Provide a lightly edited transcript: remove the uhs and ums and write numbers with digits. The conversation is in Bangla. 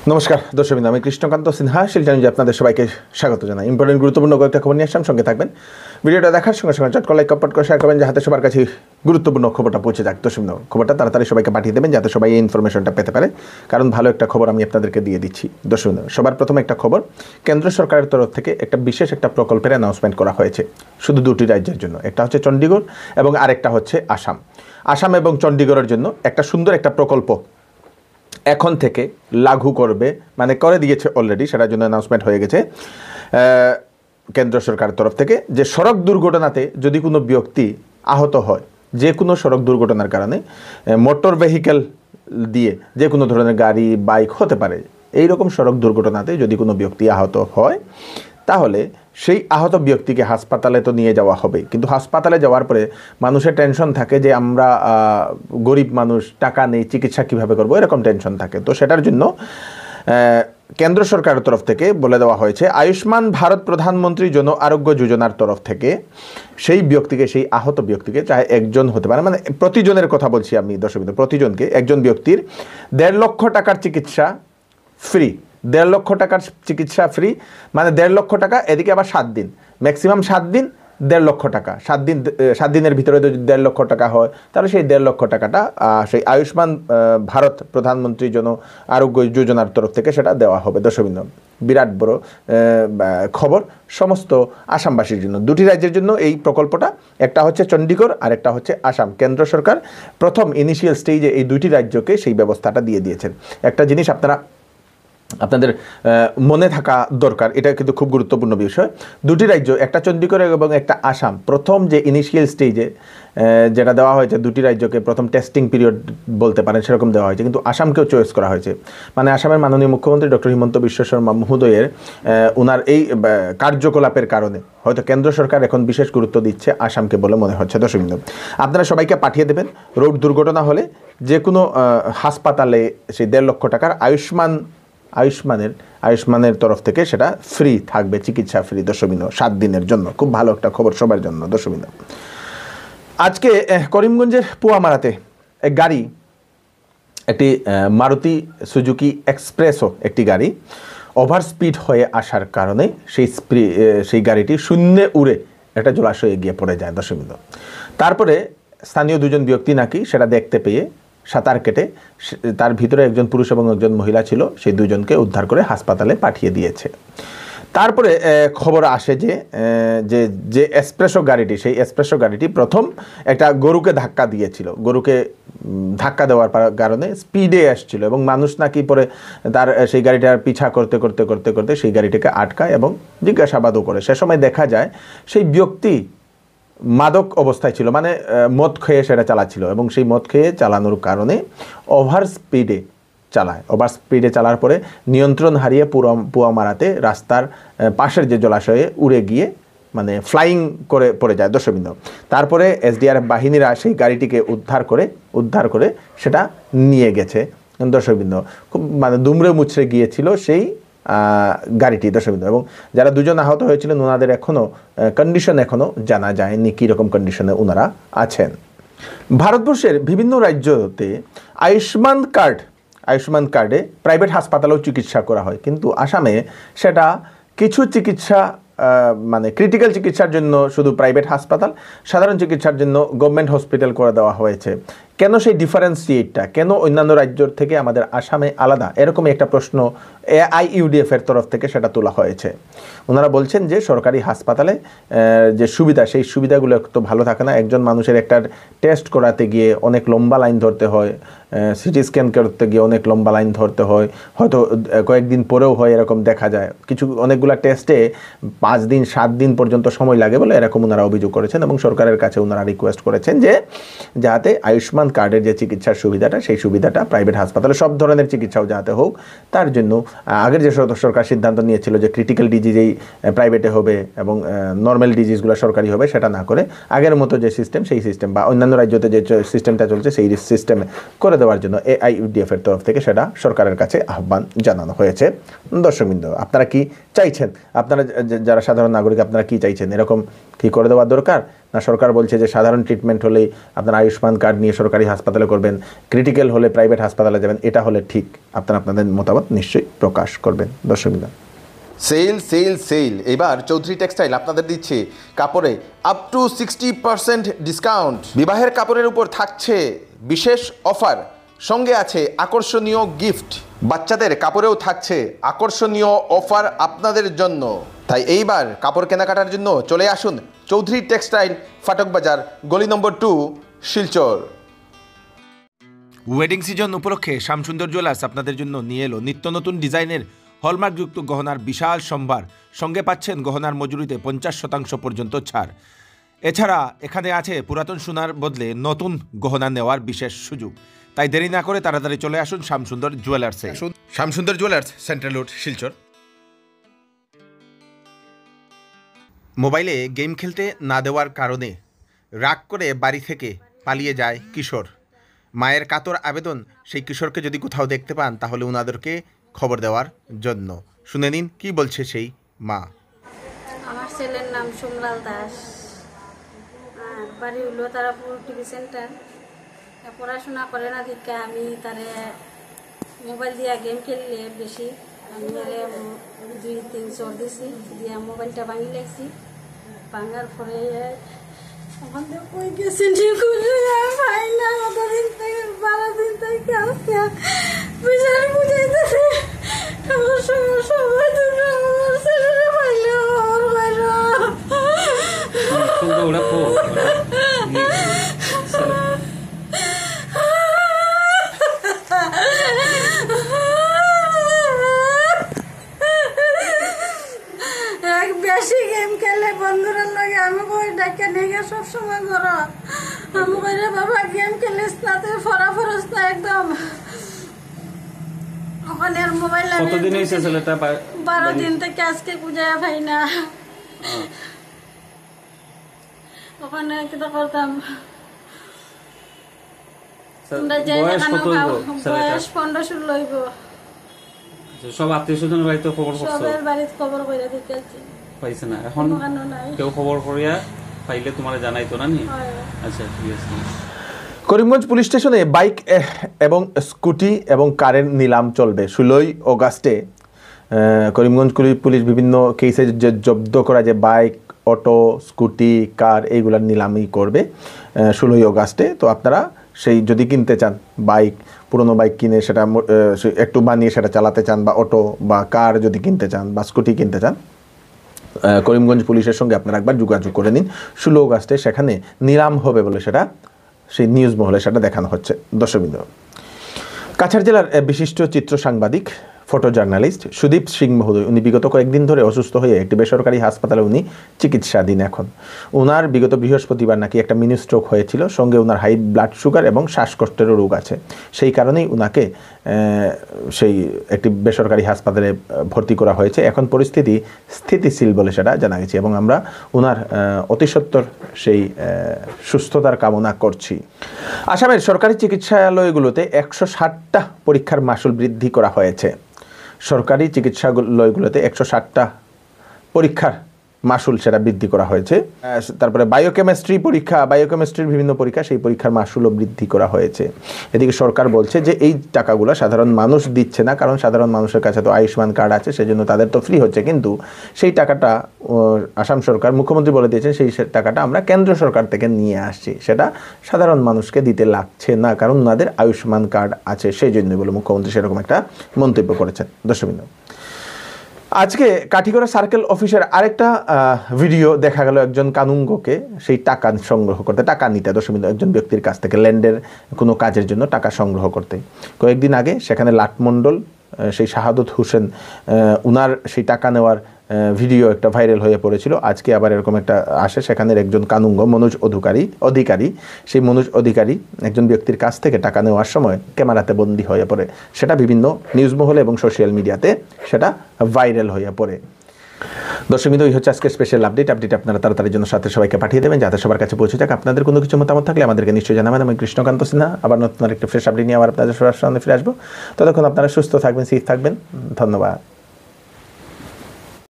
নমস্কার দর্শকবৃন্দ, আমি কৃষ্ণকান্ত সিনহা শিলচর নিউজে আপনাদের সবাইকে স্বাগত জানাই। ইম্পর্টেন্ট গুরুত্বপূর্ণ কয়েকটা খবর নিয়ে আসলাম, সঙ্গে থাকবেন। ভিডিওটা দেখার সঙ্গে সঙ্গে চট করে লাইক কমেন্ট করে শেয়ার করবেন, যাতে সবার কাছে গুরুত্বপূর্ণ খবরটা পৌঁছে যাক। দর্শকবৃন্দ, খবরটা তাড়াতাড়ি সবাইকে পাঠিয়ে দেবেন, যাতে সবাই এই ইনফরমেশনটা পেতে পারে, কারণ ভালো একটা খবর আমি আপনাদেরকে দিয়ে দিচ্ছি। দর্শকবৃন্দ, সবার প্রথমে একটা খবর, কেন্দ্র সরকারের তরফ থেকে একটা বিশেষ একটা প্রকল্পের অ্যানাউন্সমেন্ট করা হয়েছে শুধু দুটি রাজ্যের জন্য। একটা হচ্ছে চণ্ডীগড় এবং আরেকটা হচ্ছে আসাম। আসাম এবং চণ্ডীগড়ের জন্য একটা সুন্দর একটা প্রকল্প এখন থেকে লাগু করবে, মানে করে দিয়েছে অলরেডি, সেটার জন্য অ্যানাউন্সমেন্ট হয়ে গেছে কেন্দ্র সরকারের তরফ থেকে, যে সড়ক দুর্ঘটনাতে যদি কোনো ব্যক্তি আহত হয়, যে কোনো সড়ক দুর্ঘটনার কারণে মোটর ভেহিকেল দিয়ে, যে কোনো ধরনের গাড়ি বাইক হতে পারে, এই রকম সড়ক দুর্ঘটনাতে যদি কোনো ব্যক্তি আহত হয়, তাহলে সেই আহত ব্যক্তিকে হাসপাতালে তো নিয়ে যাওয়া হবে, কিন্তু হাসপাতালে যাওয়ার পরে মানুষের টেনশন থাকে যে আমরা গরিব মানুষ, টাকা নেই, চিকিৎসা কীভাবে করবো, এরকম টেনশন থাকে। তো সেটার জন্য কেন্দ্র সরকারের তরফ থেকে বলে দেওয়া হয়েছে, আয়ুষ্মান ভারত প্রধানমন্ত্রী জন আরোগ্য যোজনার তরফ থেকে সেই ব্যক্তিকে, সেই আহত ব্যক্তিকে, চাহে একজন হতে পারে, মানে প্রতিজনের কথা বলছি আমি দর্শকবৃন্দ, প্রতিজনকে, একজন ব্যক্তির 1.5 লক্ষ টাকার চিকিৎসা ফ্রি। 1.5 লক্ষ টাকার চিকিৎসা ফ্রি মানে 1.5 লক্ষ টাকা, এদিকে আবার 7 দিন, ম্যাক্সিমাম 7 দিন 1.5 লক্ষ টাকা। 7 দিনের ভিতরে যদি 1.5 লক্ষ টাকা হয়, তাহলে সেই 1.5 লক্ষ টাকাটা সেই আয়ুষ্মান ভারত প্রধানমন্ত্রী জন আরোগ্য যোজনার তরফ থেকে সেটা দেওয়া হবে। দর্শকবৃন্দ, বিরাট বড় খবর সমস্ত আসামবাসীর জন্য, দুটি রাজ্যের জন্য এই প্রকল্পটা। একটা হচ্ছে চণ্ডীগড় আর একটা হচ্ছে আসাম। কেন্দ্র সরকার প্রথম ইনিশিয়াল স্টেজে এই দুইটি রাজ্যকে সেই ব্যবস্থাটা দিয়ে দিয়েছেন। একটা জিনিস আপনাদের মনে থাকা দরকার, এটা কিন্তু খুব গুরুত্বপূর্ণ বিষয়। দুটি রাজ্য, একটা চণ্ডীগড় এবং একটা আসাম, প্রথম যে ইনিশিয়াল স্টেজে যেটা দেওয়া হয়েছে, দুটি রাজ্যকে প্রথম টেস্টিং পিরিয়ড বলতে পারেন, সেরকম দেওয়া হয়েছে, কিন্তু আসামকেও চয়েস করা হয়েছে। মানে আসামের মাননীয় মুখ্যমন্ত্রী ডক্টর হিমন্ত বিশ্ব শর্মা মহোদয়ের ওনার এই কার্যকলাপের কারণে হয়তো কেন্দ্র সরকার এখন বিশেষ গুরুত্ব দিচ্ছে আসামকে বলে মনে হচ্ছে। দর্শকবৃন্দ, আপনারা সবাইকে পাঠিয়ে দেবেন, রোড দুর্ঘটনা হলে যে কোনো হাসপাতালে সেই 1.5 লক্ষ টাকার আয়ুষ্মানের তরফ থেকে সেটা ফ্রি থাকবে, চিকিৎসা ফ্রি। দর্শকবৃন্দ, 7 দিনের জন্য খুব ভালো একটা খবর সবার জন্য। দর্শকবৃন্দ, আজকে করিমগঞ্জের পুয়ামারাতে এক গাড়ি, একটি মারুতি সুজুকি এক্সপ্রেসও একটি গাড়ি ওভার স্পিড হয়ে আসার কারণে সেই গাড়িটি শূন্যে উড়ে একটা জলাশয়ে গিয়ে পড়ে যায়। দর্শকবৃন্দ, তারপরে স্থানীয় দুজন ব্যক্তি নাকি সেটা দেখতে পেয়ে সাঁতার কেটে, তার ভিতরে একজন পুরুষ এবং একজন মহিলা ছিল, সেই দুজনকে উদ্ধার করে হাসপাতালে পাঠিয়ে দিয়েছে। তারপরে খবর আসে যে এক্সপ্রেসো গাড়িটি, সেই এক্সপ্রেসো গাড়িটি প্রথম একটা গরুকে ধাক্কা দিয়েছিল। গরুকে ধাক্কা দেওয়ার কারণে স্পিডে আসছিল এবং মানুষ নাকি পরে তার সেই গাড়িটার পিছা করতে করতে করতে করতে সেই গাড়িটিকে আটকায় এবং জিজ্ঞাসাবাদও করে। সে সময় দেখা যায় সেই ব্যক্তি মাদক অবস্থায় ছিল, মানে মদ খেয়ে সেটা চালাচ্ছিল, এবং সেই মদ খেয়ে চালানোর কারণে ওভার স্পিডে চালার পরে নিয়ন্ত্রণ হারিয়ে পুয়ামারাতে রাস্তার পাশের যে জলাশয়ে উড়ে গিয়ে, মানে ফ্লাইং করে পড়ে যায়। দর্শকবৃন্দ, তারপরে এসডিআরএফ বাহিনীরা সেই গাড়িটিকে উদ্ধার করে সেটা নিয়ে গেছে। দর্শকবৃন্দ, খুব মানে দুমড়ে মুচড়ে গিয়েছিল সেই গাড়িটি। দর্শকবৃন্দ, এবং যারা দুজন আহত হয়েছিলেন ওনাদের কন্ডিশন এখনও জানা যায়নি, কীরকম কন্ডিশনে ওনারা আছেন। ভারতবর্ষের বিভিন্ন রাজ্যতে আয়ুষ্মান কার্ডে প্রাইভেট হাসপাতালেও চিকিৎসা করা হয়, কিন্তু আসামে সেটা কিছু চিকিৎসা, মানে ক্রিটিক্যাল চিকিৎসার জন্য শুধু প্রাইভেট হাসপাতাল, সাধারণ চিকিৎসার জন্য গভর্নমেন্ট হসপিটাল করে দেওয়া হয়েছে। কেন সেই ডিফারেন্সিয়েটটা, কেন অন্যান্য রাজ্যর থেকে আমাদের আসামে আলাদা, এরকমই একটা প্রশ্ন AIUDF এর তরফ থেকে সেটা তোলা হয়েছে। ওনারা বলছেন যে সরকারি হাসপাতালে যে সুবিধা, সেই সুবিধাগুলো একটু ভালো থাকে না। একজন মানুষের একটা টেস্ট করাতে গিয়ে অনেক লম্বা লাইন ধরতে হয়, সিটি স্ক্যান করতে গিয়ে অনেক লম্বা লাইন ধরতে হয়, হয়তো কয়েকদিন পরেও হয়, এরকম দেখা যায়। অনেকগুলো টেস্টে 5 দিন 7 দিন পর্যন্ত সময় লাগে বলে এরকম ওনারা অভিযোগ করেছেন, এবং সরকারের কাছে ওনারা রিকোয়েস্ট করেছেন যে যাতে আয়ুষ্মান কার্ডের যে চিকিৎসার সুবিধাটা, সেই সুবিধাটা প্রাইভেট হাসপাতালে সব ধরনের চিকিৎসাও যাতে হোক। তার জন্য আগের যে সরকার সিদ্ধান্ত নিয়েছিল যে ক্রিটিক্যাল ডিজিজেই প্রাইভেটে হবে এবং নর্মাল ডিজিজগুলো সরকারি হবে, সেটা না করে আগের মতো যে সিস্টেম, সেই সিস্টেম বা অন্যান্য রাজ্যতে যে সিস্টেমটা চলছে সেই সিস্টেমে করে দেওয়ার জন্য AIUDF এর তরফ থেকে সেটা সরকারের কাছে আহ্বান জানানো হয়েছে। দর্শকবৃন্দ, আপনারা কি চাইছেন? আপনারা যারা সাধারণ নাগরিক, আপনারা কি চাইছেন? এরকম কি করে দেওয়া দরকার, না সরকার বলছে যে সাধারণ ট্রিটমেন্ট হলেই আপনার আয়ুষ্মান কার্ড নিয়ে সরকারি হাসপাতালে করবেন, ক্রিটিক্যাল হলে প্রাইভেট হাসপাতালে যাবেন, এটা হলে ঠিক? আপনারা আপনাদের মতামত নিশ্চয়ই প্রকাশ করবেন। দর্শকবৃন্দ, সেল সেল সেল, এবার চৌধুরী টেক্সটাইল আপনাদের দিচ্ছে কাপড়ে আপ টু 60% ডিসকাউন্ট। বিবাহের কাপড়ের উপর থাকছে বিশেষ অফার, সঙ্গে আছে আকর্ষণীয় গিফট। বাচ্চাদের কাপড়েও থাকছে আকর্ষণীয় অফার আপনাদের জন্য। তাই এইবার কাপড় কেনাকাটার জন্য চলে আসুন চৌধুরী টেক্সটাইল, ফাটক বাজার, গলি নম্বর 2, শিলচর। ওয়েডিং সিজন উপলক্ষে শ্যামসুন্দর জুয়েলার্স আপনাদের জন্য নিয়ে এলো নিত্য নতুন ডিজাইনের হলমার্কযুক্ত গহনার বিশাল সম্ভার। সঙ্গে পাচ্ছেন গহনার মজুরিতে 50% পর্যন্ত ছাড়। এছাড়া এখানে আছে পুরাতন সোনার বদলে নতুন গহনা নেওয়ার বিশেষ সুযোগ। তাই দেরি না করে তাড়াতাড়ি চলে আসুন শ্যামসুন্দর জুয়েলার্সে। Shyamsundar jewellers, central road, Silchar. মোবাইলে গেম খেলতে না দেওয়ার কারণে রাগ করে বাড়ি থেকে পালিয়ে যায় কিশোর। মায়ের কাতর আবেদন, সেই কিশোরকে যদি কোথাও দেখতে পান তাহলে ওনাদেরকে খবর দেওয়ার জন্য। শুনে নিন কি বলছে সেই মা। আমার ছেলের নাম সোমলাল দাস, আর বাড়ি হলো তারাপুর টিভি সেন্টার। পড়াশোনা করে না দিকে আমি তারে মোবাইল দিয়া গেম খেললে বেশি, আমি 2-3 চোর দিছি, দিয়া মোবাইলটা ভাঙি লাগছি। ভাঙার পরে ওখান থেকে কই গেছি ভাই না, কতদিন থেকে 12 দিন থেকে আসতে বিচার বুঝাইতেছে। আমার সমস্যা হয় দুটো, আমার ছেলেরে পাইলো, আমার পাইলো। বেশি গেম খেলে বন্ধুরা লাগে, আমি কই ডাকে নিয়ে সবসময় ঘর, আমি কই রে বাবা গেম খেলিস না, তুই ফরাফরস না একদম। ওখানে মোবাইল কতদিন হয়েছে ছেলেটা? 12 দিন থেকে আজকে পূজায় ভাই না। ওখানে কিটা করতাম, বয়স 15-16 লইব। সব আত্মীয় স্বজন বাড়িতে খবর করছো? সবের বাড়িতে খবর কইরা দিতেছি, পাইছে না এখন? কেউ খবর করিয়া পাইলে তোমার জানাইতো না নি? আচ্ছা ঠিক আছে। করিমগঞ্জ পুলিশ স্টেশনে বাইক এবং স্কুটি এবং কারের নিলাম চলবে 16 অগাস্টে। করিমগঞ্জ পুলিশ বিভিন্ন কেসে যে জব্দ করা যে বাইক, অটো, স্কুটি, কার এইগুলার নিলামই করবে 16 অগাস্টে। তো আপনারা সেই যদি কিনতে চান বাইক, পুরনো বাইক কিনে সেটা একটু বানিয়ে সেটা চালাতে চান, বা অটো বা কার যদি কিনতে চান বা স্কুটি কিনতে চান, করিমগঞ্জ পুলিশের সঙ্গে আপনারা একবার যোগাযোগ করে নিন। 16 অগাস্টে সেখানে নিলাম হবে বলে সেটা সেই নিউজ মহলে সেটা দেখানো হচ্ছে। দর্শকবৃন্দ, কাছাড় জেলার বিশিষ্ট চিত্র সাংবাদিক, ফটো জার্নালিস্ট সুদীপ সিং মহোদয়, উনি বিগত কয়েকদিন ধরে অসুস্থ হয়ে একটি বেসরকারি হাসপাতালে উনি চিকিৎসাধীন। এখন ওনার বিগত বৃহস্পতিবার নাকি একটা মিনি স্ট্রোক হয়েছিল, সঙ্গে ওনার হাই ব্লাড সুগার এবং শ্বাসকষ্টেরও রোগ আছে। সেই কারণেই ওনাকে সেই একটি বেসরকারি হাসপাতালে ভর্তি করা হয়েছে। এখন পরিস্থিতি স্থিতিশীল বলে সেটা জানা গেছে, এবং আমরা ওনার অতিসত্বর সেই সুস্থতার কামনা করছি। আসামের সরকারি চিকিৎসালয়গুলোতে 160টা পরীক্ষার মাসুল বৃদ্ধি করা হয়েছে। সরকারি চিকিৎসালয়গুলোতে 160টা পরীক্ষার মাসুল সেটা বৃদ্ধি করা হয়েছে। তারপরে বায়োকেমিস্ট্রির বিভিন্ন পরীক্ষা, সেই পরীক্ষার মাসুলও বৃদ্ধি করা হয়েছে। এদিকে সরকার বলছে যে এই টাকাগুলো সাধারণ মানুষ দিচ্ছে না, কারণ সাধারণ মানুষের কাছে তো আয়ুষ্মান কার্ড আছে, সেজন্য তাদের তো ফ্রি হচ্ছে। কিন্তু সেই টাকাটা আসাম সরকার, মুখ্যমন্ত্রী বলে দিয়েছেন সেই টাকাটা আমরা কেন্দ্র সরকার থেকে নিয়ে আসছি, সেটা সাধারণ মানুষকে দিতে লাগছে না, কারণ ওনাদের আয়ুষ্মান কার্ড আছে, সেই জন্যই বলে মুখ্যমন্ত্রী সেরকম একটা মন্তব্য করেছেন। দর্শকবৃন্দ, আজকে কাঠিগড়া সার্কেল অফিসের আরেকটা ভিডিও দেখা গেল একজন কানুঙ্গকে সেই টাকা সংগ্রহ করতে, টাকা নিতে, দর্শকবৃন্দ, একজন ব্যক্তির কাছ থেকে ল্যান্ডের কোনো কাজের জন্য টাকা সংগ্রহ করতে। কয়েকদিন আগে সেখানে লাটমণ্ডল, সেই শাহাদত হোসেন, উনার সেই টাকা নেওয়ার ভিডিও একটা ভাইরাল হয়ে পড়েছিল। আজকে আবার এরকম একটা আসে, সেখানের একজন কানুঙ্গ মনোজ অধিকারী, সেই মনোজ অধিকারী একজন ব্যক্তির কাছ থেকে টাকা নেওয়ার সময় ক্যামেরাতে বন্দী হয়ে পড়ে। সেটা বিভিন্ন নিউজ মহলে এবং সোশ্যাল মিডিয়াতে সেটা ভাইরাল হয়ে পড়ে। দর্শকবৃন্দ, এই হচ্ছে আজকে স্পেশাল আপডেট আপনারা তাড়াতাড়ির জন্য সাথে সবাইকে পাঠিয়ে দেবেন, যাতে সবার কাছে পৌঁছে যাক। আপনাদের কোনো কিছু মতামত থাকলে আমাদেরকে নিশ্চয়ই জানাবেন। আমি কৃষ্ণকান্ত সিনহা আবার নতুন আরেকটা ফ্রেশ আপডেট নিয়ে আবার আপনাদের সবার সামনে ফিরে আসবো। ততক্ষণ আপনারা সুস্থ থাকবেন, সেফ থাকবেন। ধন্যবাদ।